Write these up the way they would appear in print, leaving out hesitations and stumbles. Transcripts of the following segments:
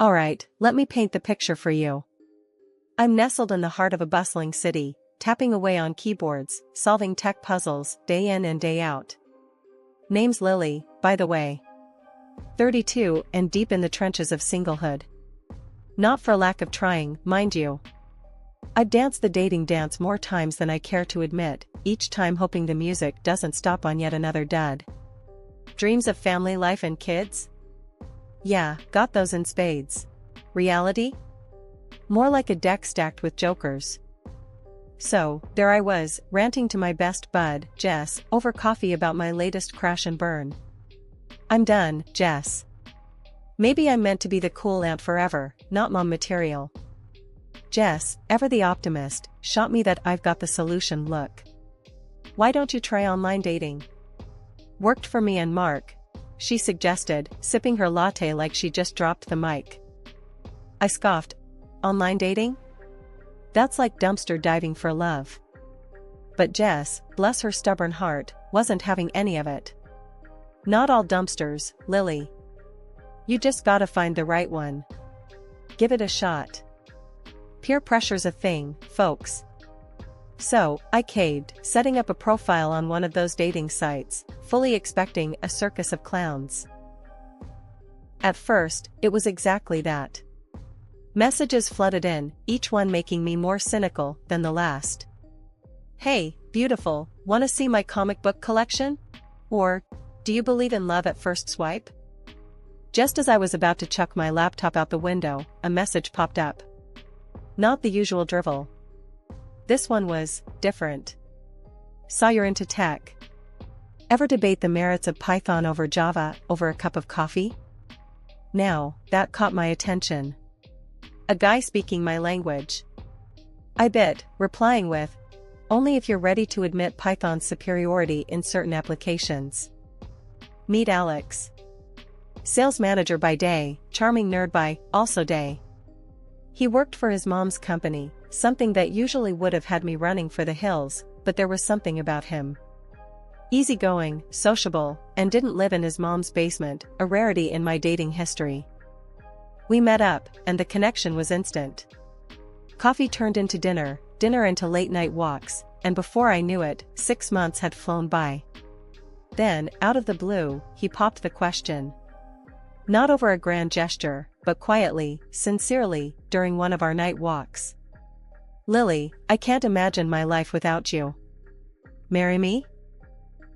Alright, let me paint the picture for you. I'm nestled in the heart of a bustling city, tapping away on keyboards, solving tech puzzles, day in and day out. Name's Lily, by the way. 32 and deep in the trenches of singlehood. Not for lack of trying, mind you. I've danced the dating dance more times than I care to admit, each time hoping the music doesn't stop on yet another dud. Dreams of family life and kids? Yeah, got those in spades. Reality? More like a deck stacked with jokers. So, there I was, ranting to my best bud, Jess, over coffee about my latest crash and burn. I'm done, Jess. Maybe I'm meant to be the cool aunt forever, not mom material. Jess, ever the optimist, shot me that I've got the solution look. Why don't you try online dating? Worked for me and Mark, she suggested, sipping her latte like she just dropped the mic. I scoffed. Online dating? That's like dumpster diving for love. But Jess, bless her stubborn heart, wasn't having any of it. Not all dumpsters, Lily. You just gotta find the right one. Give it a shot. Peer pressure's a thing, folks. So, I caved, setting up a profile on one of those dating sites, fully expecting a circus of clowns. At first, it was exactly that. Messages flooded in, each one making me more cynical than the last. Hey, beautiful, wanna see my comic book collection? Or, do you believe in love at first swipe? Just as I was about to chuck my laptop out the window, a message popped up. Not the usual drivel. This one was different. Saw you're into tech. Ever debate the merits of Python over Java over a cup of coffee? Now, that caught my attention. A guy speaking my language. I bit, replying with, only if you're ready to admit Python's superiority in certain applications. Meet Alex. Sales manager by day, charming nerd by, also day. He worked for his mom's company, something that usually would have had me running for the hills, but there was something about him. Easygoing, sociable, and didn't live in his mom's basement, a rarity in my dating history. We met up, and the connection was instant. Coffee turned into dinner, dinner into late-night walks, and before I knew it, 6 months had flown by. Then, out of the blue, he popped the question. Not over a grand gesture, but quietly, sincerely, during one of our night walks. Lily, I can't imagine my life without you. Marry me?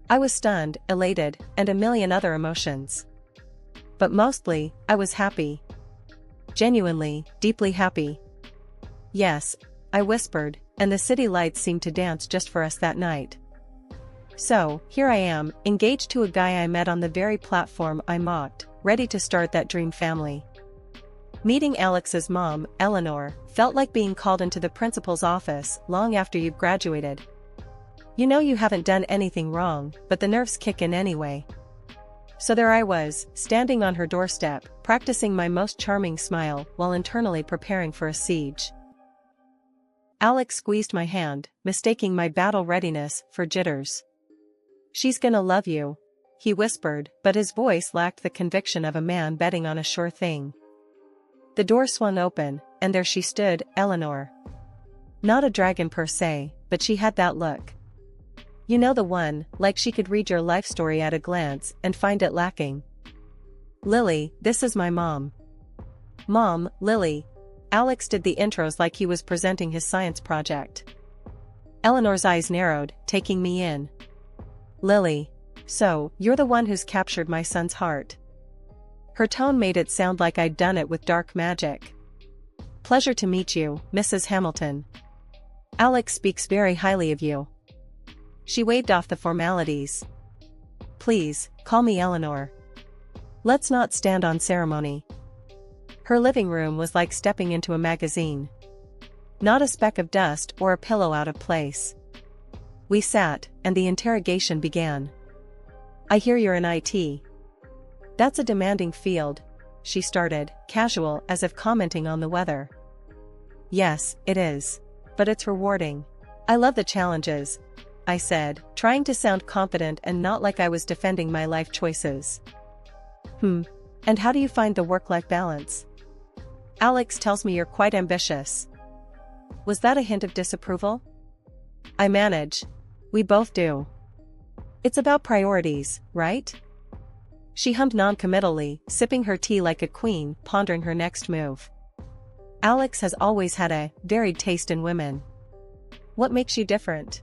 I was stunned, elated, and a million other emotions. But mostly, I was happy. Genuinely, deeply happy. Yes, I whispered, and the city lights seemed to dance just for us that night. So, here I am, engaged to a guy I met on the very platform I mocked, ready to start that dream family. Meeting Alex's mom, Eleanor, felt like being called into the principal's office long after you've graduated. You know you haven't done anything wrong, but the nerves kick in anyway. So there I was, standing on her doorstep, practicing my most charming smile while internally preparing for a siege. Alex squeezed my hand, mistaking my battle readiness for jitters. She's gonna love you, he whispered, but his voice lacked the conviction of a man betting on a sure thing. The door swung open, and there she stood, Eleanor. Not a dragon per se, but she had that look. You know the one, like she could read your life story at a glance and find it lacking. Lily, this is my mom. Mom, Lily. Alex did the intros like he was presenting his science project. Eleanor's eyes narrowed, taking me in. Lily. So, you're the one who's captured my son's heart. Her tone made it sound like I'd done it with dark magic. Pleasure to meet you, Mrs. Hamilton. Alex speaks very highly of you. She waved off the formalities. Please, call me Eleanor. Let's not stand on ceremony. Her living room was like stepping into a magazine. Not a speck of dust or a pillow out of place. We sat, and the interrogation began. I hear you're in IT. That's a demanding field, she started, casual as if commenting on the weather. Yes, it is. But it's rewarding. I love the challenges, I said, trying to sound confident and not like I was defending my life choices. And how do you find the work-life balance? Alex tells me you're quite ambitious. Was that a hint of disapproval? I manage. We both do. It's about priorities, right? She hummed non-committally, sipping her tea like a queen, pondering her next move. Alex has always had a varied taste in women. What makes you different?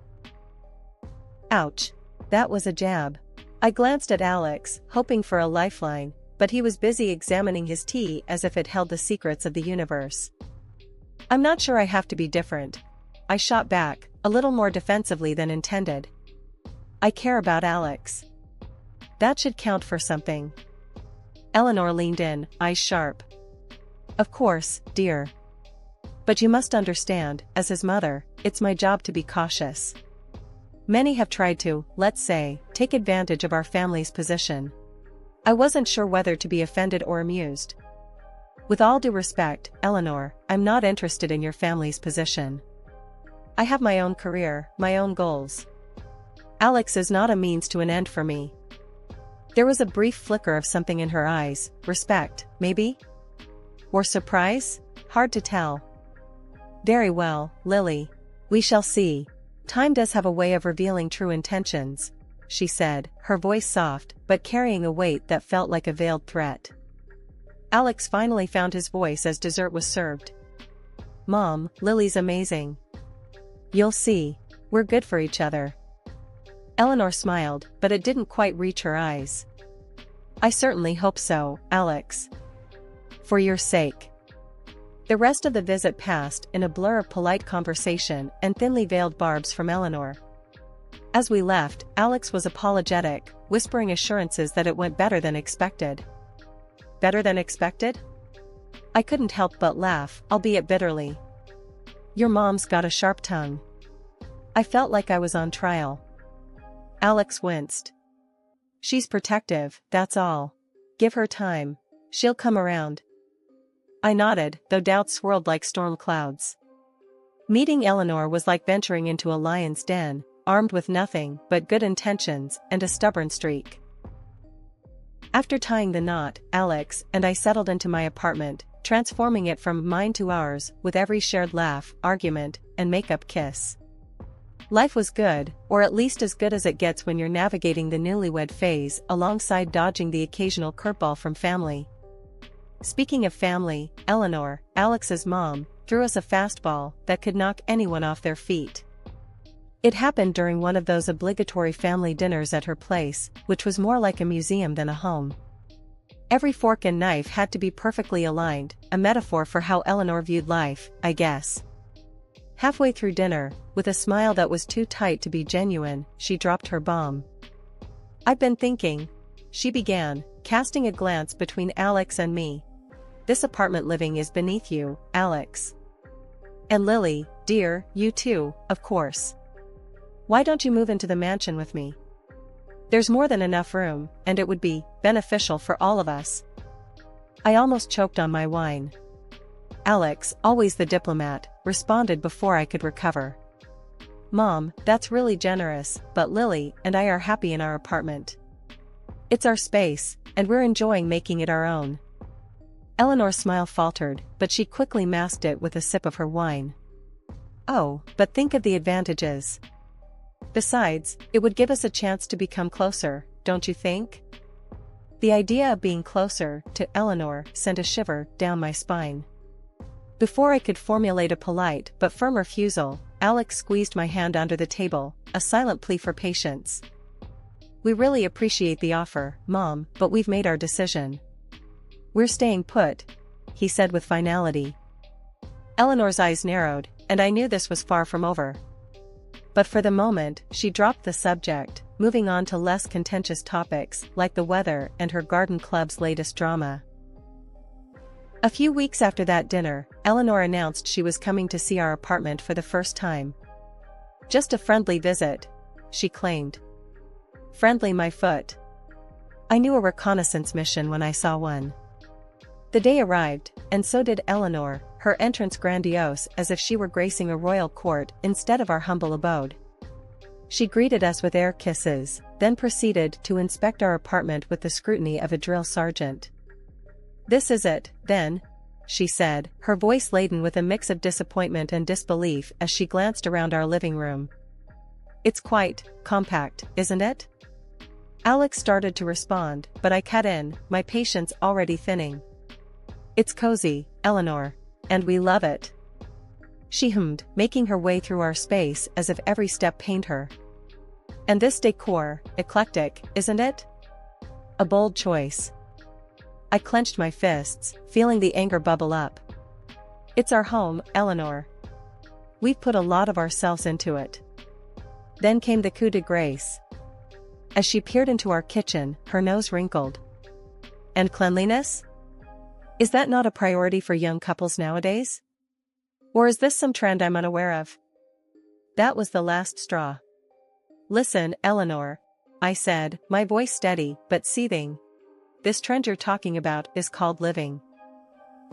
Ouch. That was a jab. I glanced at Alex, hoping for a lifeline, but he was busy examining his tea as if it held the secrets of the universe. I'm not sure I have to be different. I shot back, a little more defensively than intended. I care about Alex. That should count for something. Eleanor leaned in, eyes sharp. Of course, dear. But you must understand, as his mother, it's my job to be cautious. Many have tried to, let's say, take advantage of our family's position. I wasn't sure whether to be offended or amused. With all due respect, Eleanor, I'm not interested in your family's position. I have my own career, my own goals. Alex is not a means to an end for me. There was a brief flicker of something in her eyes, respect, maybe? Or surprise? Hard to tell. Very well, Lily. We shall see. Time does have a way of revealing true intentions, she said, her voice soft, but carrying a weight that felt like a veiled threat. Alex finally found his voice as dessert was served. Mom, Lily's amazing. You'll see. We're good for each other. Eleanor smiled, but it didn't quite reach her eyes. I certainly hope so, Alex. For your sake. The rest of the visit passed in a blur of polite conversation and thinly veiled barbs from Eleanor. As we left, Alex was apologetic, whispering assurances that it went better than expected. Better than expected? I couldn't help but laugh, albeit bitterly. Your mom's got a sharp tongue. I felt like I was on trial. Alex winced. She's protective, that's all. Give her time. She'll come around. I nodded, though doubts swirled like storm clouds. Meeting Eleanor was like venturing into a lion's den, armed with nothing but good intentions and a stubborn streak. After tying the knot, Alex and I settled into my apartment, transforming it from mine to ours with every shared laugh, argument, and makeup kiss. Life was good, or at least as good as it gets when you're navigating the newlywed phase alongside dodging the occasional curveball from family. Speaking of family, Eleanor, Alex's mom, threw us a fastball that could knock anyone off their feet. It happened during one of those obligatory family dinners at her place, which was more like a museum than a home. Every fork and knife had to be perfectly aligned, a metaphor for how Eleanor viewed life, I guess. Halfway through dinner, with a smile that was too tight to be genuine, she dropped her bomb. I've been thinking, she began, casting a glance between Alex and me. This apartment living is beneath you, Alex. And Lily, dear, you too, of course. Why don't you move into the mansion with me? There's more than enough room, and it would be beneficial for all of us. I almost choked on my wine. Alex, always the diplomat, responded before I could recover. Mom, that's really generous, but Lily and I are happy in our apartment. It's our space, and we're enjoying making it our own. Eleanor's smile faltered, but she quickly masked it with a sip of her wine. Oh, but think of the advantages. Besides, it would give us a chance to become closer, don't you think? The idea of being closer to Eleanor sent a shiver down my spine. Before I could formulate a polite but firm refusal, Alex squeezed my hand under the table, a silent plea for patience. We really appreciate the offer, Mom, but we've made our decision. We're staying put, he said with finality. Eleanor's eyes narrowed, and I knew this was far from over. But for the moment, she dropped the subject, moving on to less contentious topics like the weather and her garden club's latest drama. A few weeks after that dinner, Eleanor announced she was coming to see our apartment for the first time. Just a friendly visit, she claimed. Friendly my foot. I knew a reconnaissance mission when I saw one. The day arrived, and so did Eleanor, her entrance grandiose as if she were gracing a royal court instead of our humble abode. She greeted us with air kisses, then proceeded to inspect our apartment with the scrutiny of a drill sergeant. This is it, then? she said, her voice laden with a mix of disappointment and disbelief as she glanced around our living room. It's quite compact, isn't it? Alex started to respond, but I cut in, my patience already thinning. It's cozy, Eleanor. And we love it. She hummed, making her way through our space as if every step pained her. And this decor, eclectic, isn't it? A bold choice. I clenched my fists, feeling the anger bubble up. It's our home, Eleanor. We've put a lot of ourselves into it. Then came the coup de grace. As she peered into our kitchen, her nose wrinkled. And cleanliness? Is that not a priority for young couples nowadays? Or is this some trend I'm unaware of? That was the last straw. Listen, Eleanor, I said, my voice steady but seething. This trend you're talking about is called living.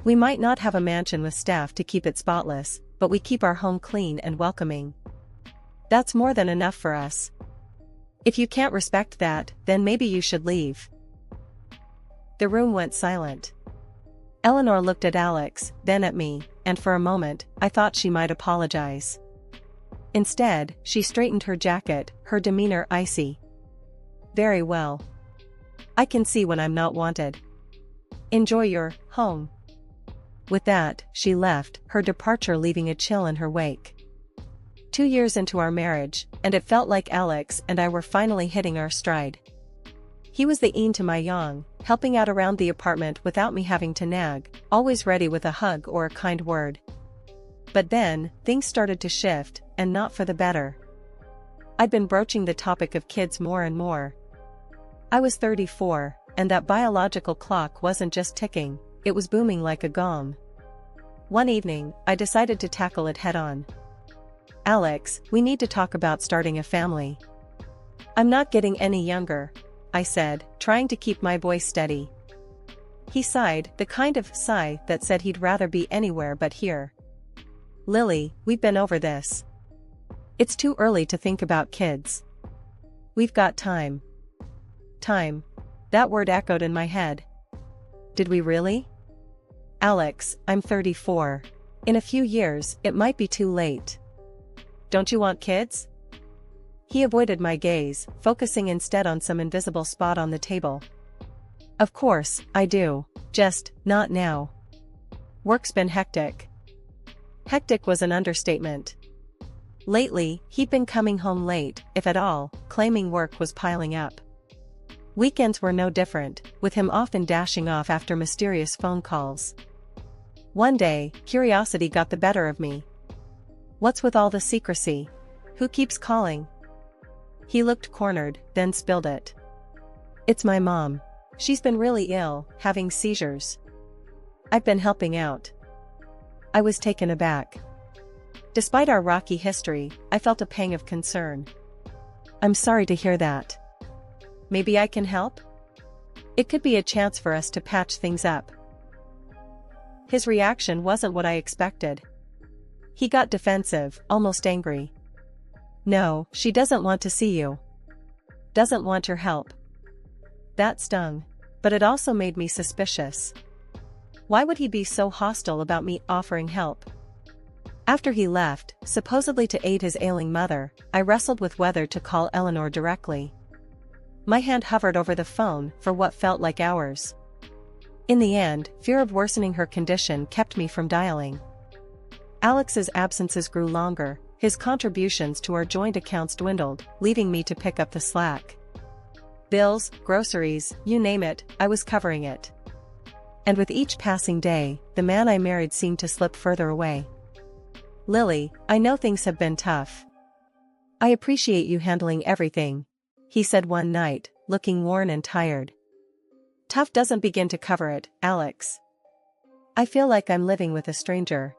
We might not have a mansion with staff to keep it spotless, but we keep our home clean and welcoming. That's more than enough for us. If you can't respect that, then maybe you should leave. The room went silent. Eleanor looked at Alex, then at me, and for a moment, I thought she might apologize. Instead, she straightened her jacket, her demeanor icy. Very well. I can see when I'm not wanted. Enjoy your home. With that, she left, her departure leaving a chill in her wake. 2 years into our marriage, and it felt like Alex and I were finally hitting our stride. He was the een to my yang, helping out around the apartment without me having to nag, always ready with a hug or a kind word. But then, things started to shift, and not for the better. I'd been broaching the topic of kids more and more. I was 34, and that biological clock wasn't just ticking, it was booming like a gong. One evening, I decided to tackle it head-on. Alex, we need to talk about starting a family. I'm not getting any younger, I said, trying to keep my voice steady. He sighed, the kind of sigh that said he'd rather be anywhere but here. Lily, we've been over this. It's too early to think about kids. We've got time. Time. That word echoed in my head. Did we really? Alex, I'm 34. In a few years, it might be too late. Don't you want kids? He avoided my gaze, focusing instead on some invisible spot on the table. Of course, I do. Just, not now. Work's been hectic. Hectic was an understatement. Lately, he'd been coming home late, if at all, claiming work was piling up. Weekends were no different, with him often dashing off after mysterious phone calls. One day, curiosity got the better of me. What's with all the secrecy? Who keeps calling? He looked cornered, then spilled it. It's my mom. She's been really ill, having seizures. I've been helping out. I was taken aback. Despite our rocky history, I felt a pang of concern. I'm sorry to hear that. Maybe I can help? It could be a chance for us to patch things up. His reaction wasn't what I expected. He got defensive, almost angry. No, she doesn't want to see you. Doesn't want your help. That stung, but it also made me suspicious. Why would he be so hostile about me offering help? After he left, supposedly to aid his ailing mother, I wrestled with whether to call Eleanor directly. My hand hovered over the phone for what felt like hours. In the end, fear of worsening her condition kept me from dialing. Alex's absences grew longer, his contributions to our joint accounts dwindled, leaving me to pick up the slack. Bills, groceries, you name it, I was covering it. And with each passing day, the man I married seemed to slip further away. Lily, I know things have been tough. I appreciate you handling everything, he said one night, looking worn and tired. Tough doesn't begin to cover it, Alex. I feel like I'm living with a stranger.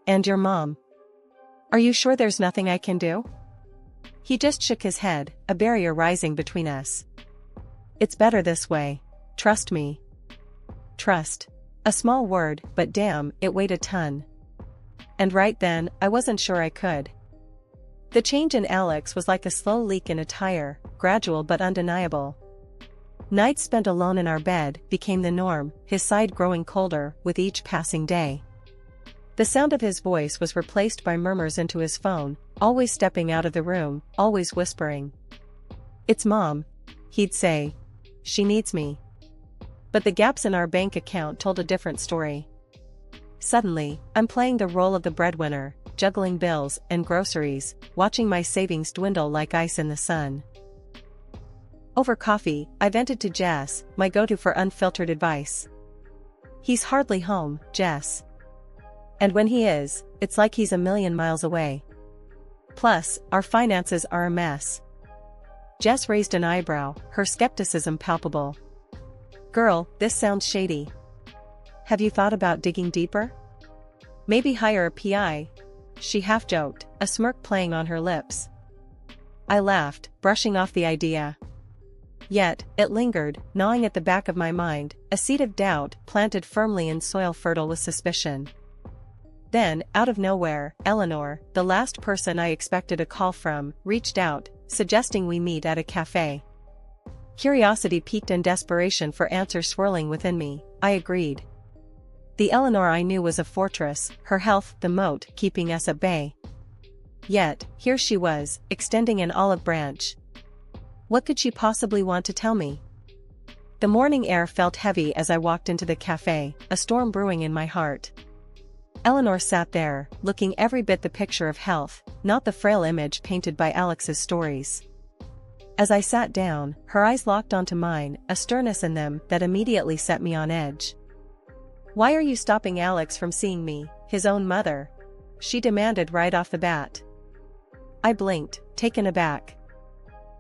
And your mom? Are you sure there's nothing I can do? He just shook his head, a barrier rising between us. It's better this way. Trust me. Trust. A small word, but damn, it weighed a ton. And right then, I wasn't sure I could. The change in Alex was like a slow leak in a tire, gradual but undeniable. Nights spent alone in our bed became the norm, his side growing colder with each passing day. The sound of his voice was replaced by murmurs into his phone, always stepping out of the room, always whispering. "It's Mom," he'd say. "She needs me." But the gaps in our bank account told a different story. Suddenly, I'm playing the role of the breadwinner, juggling bills and groceries, watching my savings dwindle like ice in the sun. Over coffee, I vented to Jess, my go-to for unfiltered advice. "He's hardly home, Jess. And when he is, it's like he's a million miles away. Plus, our finances are a mess." Jess raised an eyebrow, her skepticism palpable. "Girl, this sounds shady. Have you thought about digging deeper? Maybe hire a PI?" She half-joked, a smirk playing on her lips. I laughed, brushing off the idea. Yet, it lingered, gnawing at the back of my mind, a seed of doubt planted firmly in soil fertile with suspicion. Then, out of nowhere, Eleanor, the last person I expected a call from, reached out, suggesting we meet at a cafe. Curiosity piqued and desperation for answers swirling within me. I agreed. The Eleanor I knew was a fortress, her health the moat keeping us at bay. Yet, here she was, extending an olive branch. What could she possibly want to tell me? The morning air felt heavy as I walked into the cafe, a storm brewing in my heart. Eleanor sat there, looking every bit the picture of health, not the frail image painted by Alex's stories. As I sat down, her eyes locked onto mine, a sternness in them that immediately set me on edge. "Why are you stopping Alex from seeing me, his own mother?" she demanded right off the bat. I blinked, taken aback.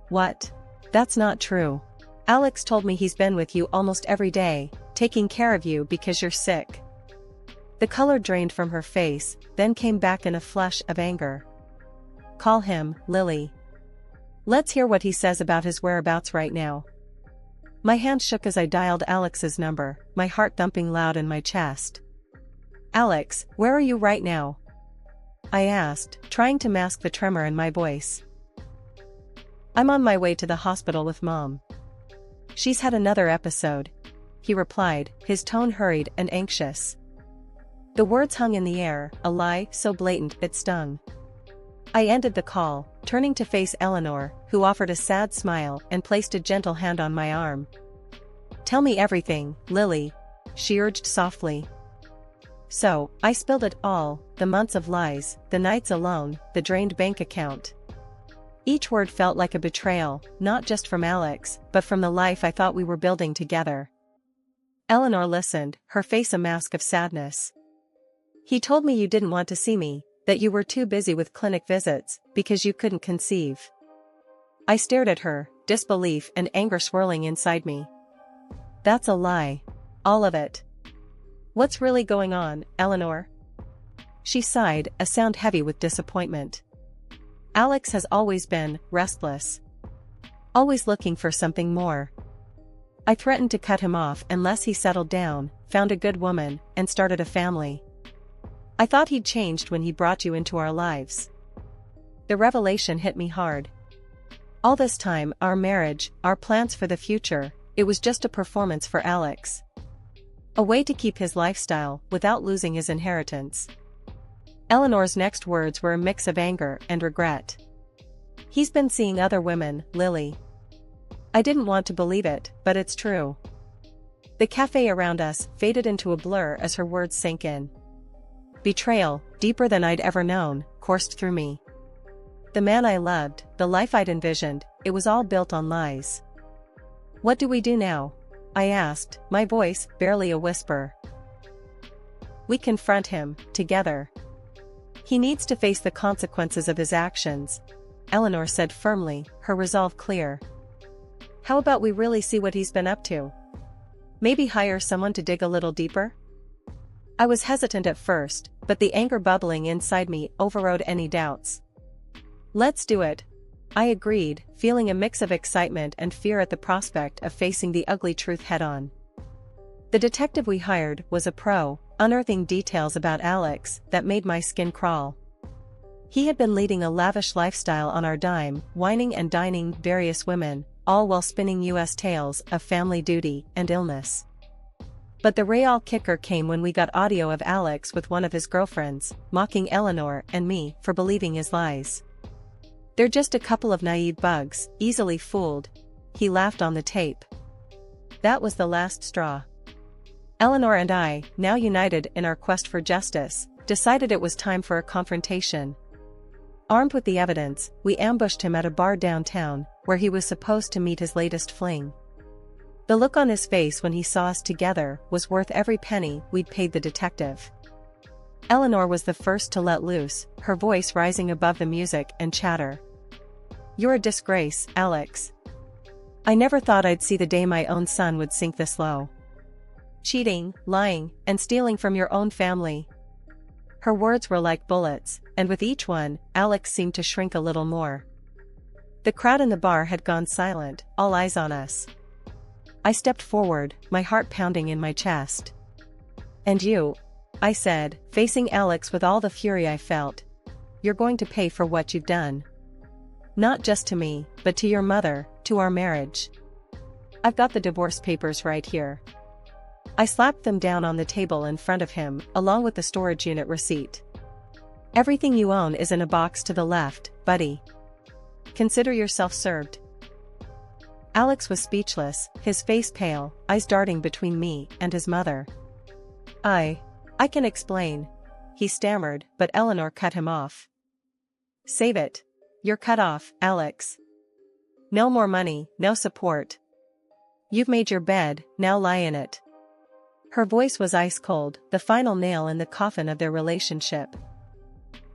"What? That's not true. Alex told me he's been with you almost every day, taking care of you because you're sick." The color drained from her face, then came back in a flush of anger. "Call him, Lily. Let's hear what he says about his whereabouts right now." My hand shook as I dialed Alex's number, my heart thumping loud in my chest. "Alex, where are you right now?" I asked, trying to mask the tremor in my voice. "I'm on my way to the hospital with Mom. She's had another episode," he replied, his tone hurried and anxious. The words hung in the air, a lie so blatant it stung. I ended the call, turning to face Eleanor, who offered a sad smile and placed a gentle hand on my arm. "Tell me everything, Lily," she urged softly. So, I spilled it all, the months of lies, the nights alone, the drained bank account. Each word felt like a betrayal, not just from Alex, but from the life I thought we were building together. Eleanor listened, her face a mask of sadness. "He told me you didn't want to see me, that you were too busy with clinic visits, because you couldn't conceive." I stared at her, disbelief and anger swirling inside me. "That's a lie. All of it. What's really going on, Eleanor?" She sighed, a sound heavy with disappointment. "Alex has always been restless. Always looking for something more. I threatened to cut him off unless he settled down, found a good woman, and started a family. I thought he'd changed when he brought you into our lives." The revelation hit me hard. All this time, our marriage, our plans for the future, it was just a performance for Alex. A way to keep his lifestyle, without losing his inheritance. Eleanor's next words were a mix of anger and regret. "He's been seeing other women, Lily." I didn't want to believe it, but it's true. The cafe around us faded into a blur as her words sank in. Betrayal, deeper than I'd ever known, coursed through me. The man I loved, the life I'd envisioned, it was all built on lies. "What do we do now?" I asked, my voice barely a whisper. "We confront him, together. He needs to face the consequences of his actions," Eleanor said firmly, her resolve clear. "How about we really see what he's been up to? Maybe hire someone to dig a little deeper?" I was hesitant at first, but the anger bubbling inside me overrode any doubts. "Let's do it," I agreed, feeling a mix of excitement and fear at the prospect of facing the ugly truth head-on. The detective we hired was a pro, unearthing details about Alex that made my skin crawl. He had been leading a lavish lifestyle on our dime, wining and dining various women, all while spinning US tales of family duty and illness. But the real kicker came when we got audio of Alex with one of his girlfriends, mocking Eleanor and me for believing his lies. "They're just a couple of naive bugs, easily fooled," he laughed on the tape. That was the last straw. Eleanor and I, now united in our quest for justice, decided it was time for a confrontation. Armed with the evidence, we ambushed him at a bar downtown, where he was supposed to meet his latest fling. The look on his face when he saw us together was worth every penny we'd paid the detective. Eleanor was the first to let loose, her voice rising above the music and chatter. "You're a disgrace, Alex. I never thought I'd see the day my own son would sink this low. Cheating, lying, and stealing from your own family." Her words were like bullets, and with each one, Alex seemed to shrink a little more. The crowd in the bar had gone silent, all eyes on us. I stepped forward, my heart pounding in my chest. "And you," I said, facing Alex with all the fury I felt. "You're going to pay for what you've done. Not just to me, but to your mother, to our marriage. I've got the divorce papers right here." I slapped them down on the table in front of him, along with the storage unit receipt. "Everything you own is in a box to the left, buddy. Consider yourself served." Alex was speechless, his face pale, eyes darting between me and his mother. I can explain," he stammered, but Eleanor cut him off. "Save it. You're cut off, Alex. No more money, no support. You've made your bed, now lie in it." Her voice was ice cold, the final nail in the coffin of their relationship.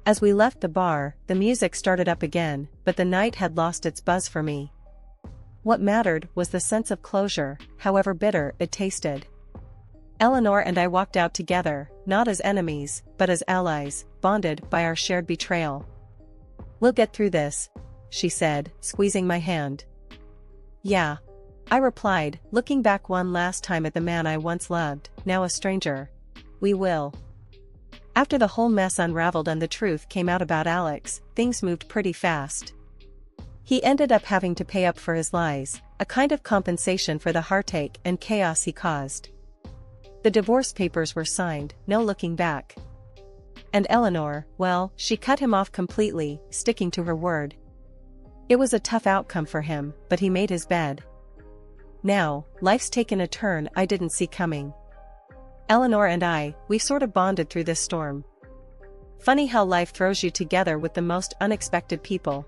As we left the bar, the music started up again, but the night had lost its buzz for me. What mattered was the sense of closure, however bitter it tasted. Eleanor and I walked out together, not as enemies, but as allies, bonded by our shared betrayal. "We'll get through this," she said, squeezing my hand. "Yeah," I replied, looking back one last time at the man I once loved, now a stranger. "We will." After the whole mess unraveled and the truth came out about Alex, things moved pretty fast. He ended up having to pay up for his lies, a kind of compensation for the heartache and chaos he caused. The divorce papers were signed, no looking back. And Eleanor, well, she cut him off completely, sticking to her word. It was a tough outcome for him, but he made his bed. Now, life's taken a turn I didn't see coming. Eleanor and we've sort of bonded through this storm. Funny how life throws you together with the most unexpected people.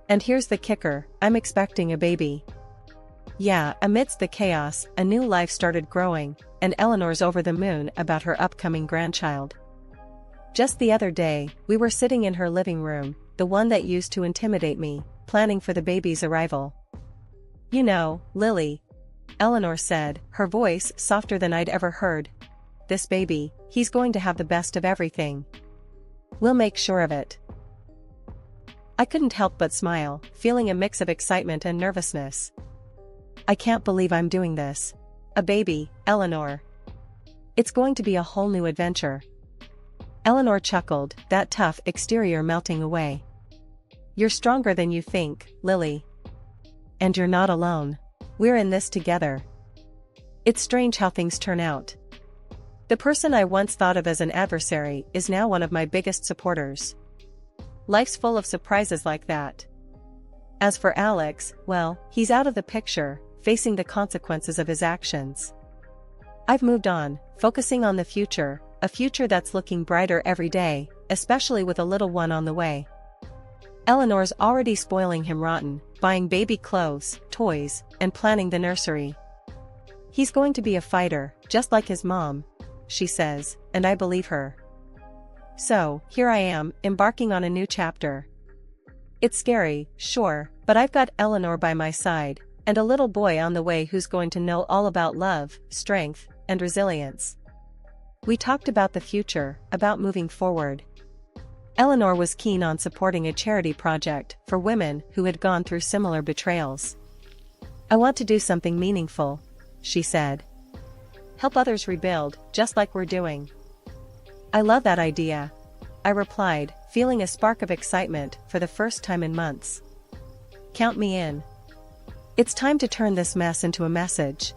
And here's the kicker, I'm expecting a baby. Yeah, amidst the chaos, a new life started growing, and Eleanor's over the moon about her upcoming grandchild. Just the other day, we were sitting in her living room, the one that used to intimidate me, planning for the baby's arrival. "You know, Lily," Eleanor said, her voice softer than I'd ever heard. "This baby, he's going to have the best of everything. We'll make sure of it." I couldn't help but smile, feeling a mix of excitement and nervousness. "I can't believe I'm doing this. A baby, Eleanor. It's going to be a whole new adventure." Eleanor chuckled, that tough exterior melting away. "You're stronger than you think, Lily. And you're not alone. We're in this together." It's strange how things turn out. The person I once thought of as an adversary is now one of my biggest supporters. Life's full of surprises like that. As for Alex, well, he's out of the picture, facing the consequences of his actions. I've moved on, focusing on the future, a future that's looking brighter every day, especially with a little one on the way. Eleanor's already spoiling him rotten, buying baby clothes, toys, and planning the nursery. "He's going to be a fighter, just like his mom," she says, and I believe her. So, here I am, embarking on a new chapter. It's scary, sure, but I've got Eleanor by my side, and a little boy on the way who's going to know all about love, strength, and resilience. We talked about the future, about moving forward. Eleanor was keen on supporting a charity project for women who had gone through similar betrayals. "I want to do something meaningful," she said. "Help others rebuild, just like we're doing." "I love that idea," I replied, feeling a spark of excitement for the first time in months. "Count me in." It's time to turn this mess into a message.